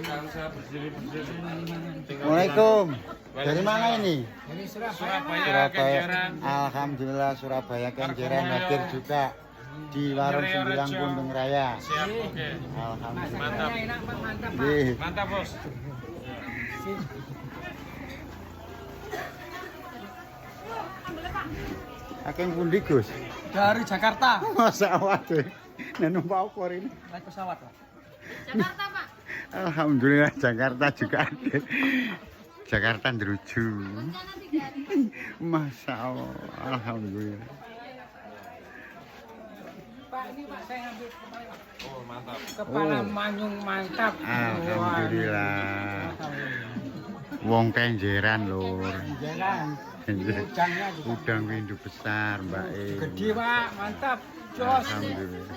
Assalamualaikum. Dari mana ini? Dari Surabaya. Kenjeran. Alhamdulillah Surabaya Kenjeran hadir juga di warung 9 Pundung Raya. Siap, oke. Alhamdulillah. Mantap. Enak, Pak. Mantap, Pak. Nggih. Mantap, Bos. Saking pundi, Gus? Dari Jakarta. Masa awak deh. Nah, numpak apa ini? Naik pesawat, Pak. Jakarta, Pak. Alhamdulillah Jakarta juga ada. Jakarta Ndruju. Rencana 3 hari. Masya Allah. Alhamdulillah. Pak, ini Pak saya ngambil kepala. Oh, mantap. Kepala Oh. manyung mantap. Alhamdulillah. Wong Kenjeran lur. Jalan. Udangnya juga. Udang windu besar, Mbak E. Gede, Pak. Mantap. Jos. Alhamdulillah.